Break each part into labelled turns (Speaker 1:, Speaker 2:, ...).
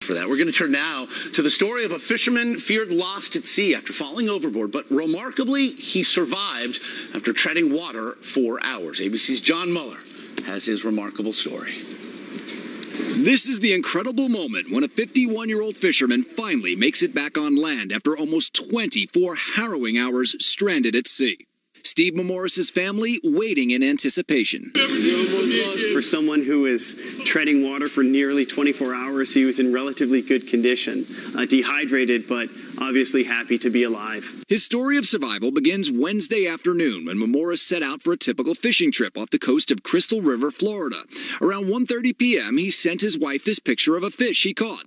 Speaker 1: for that. We're going to turn now to the story of a fisherman feared lost at sea after falling overboard, but remarkably, he survived after treading water for hours. ABC's John Muller has his remarkable story.
Speaker 2: This is the incredible moment when a 51-year-old fisherman finally makes it back on land after almost 24 harrowing hours stranded at sea. Steve Mourmouris' family waiting in anticipation.
Speaker 3: For someone who is treading water for nearly 24 hours, he was in relatively good condition, dehydrated, but obviously happy to be alive.
Speaker 2: His story of survival begins Wednesday afternoon when Mourmouris set out for a typical fishing trip off the coast of Crystal River, Florida. Around 1:30 p.m., he sent his wife this picture of a fish he caught.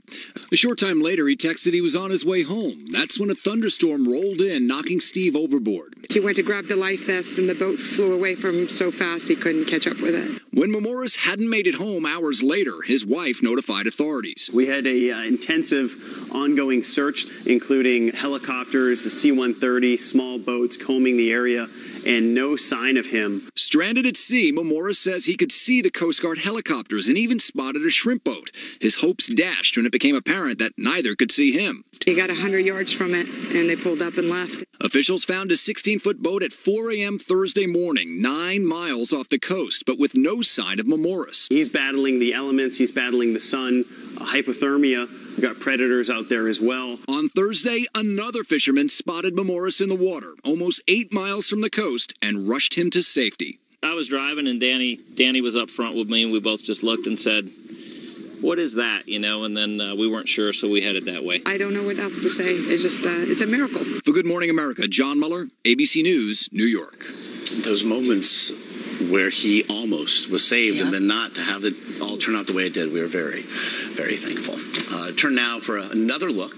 Speaker 2: A short time later, he texted he was on his way home. That's when a thunderstorm rolled in, knocking Steve overboard.
Speaker 4: He went to grab the life vest and the boat flew away from him so fast he couldn't catch up with it.
Speaker 2: When Mourmouris hadn't made it home hours later, his wife notified authorities.
Speaker 3: We had a intensive ongoing search, including helicopters, the C-130, small boats combing the area, and no sign of him.
Speaker 2: Stranded at sea, Mourmouris says he could see the Coast Guard helicopters and even spotted a shrimp boat. His hopes dashed when it became apparent that neither could see him.
Speaker 4: He got 100 yards from it, and they pulled up and left.
Speaker 2: Officials found a 16-foot boat at 4 a.m. Thursday morning, 9 miles off the coast, but with no sign of Mourmouris.
Speaker 3: He's battling the elements, he's battling the sun, hypothermia. We've got predators out there as well.
Speaker 2: On Thursday, another fisherman spotted Mourmouris in the water, almost 8 miles from the coast, and rushed him to safety.
Speaker 5: I was driving, and Danny was up front with me, and we both just looked and said, "What is that?" And then we weren't sure, so we headed that way.
Speaker 4: I don't know what else to say. It's just, it's a miracle.
Speaker 2: For Good Morning America, John Muller, ABC News, New York.
Speaker 1: Those moments where he almost was saved and then not to have it all turn out the way it did, we were very, very thankful. Turn now for another look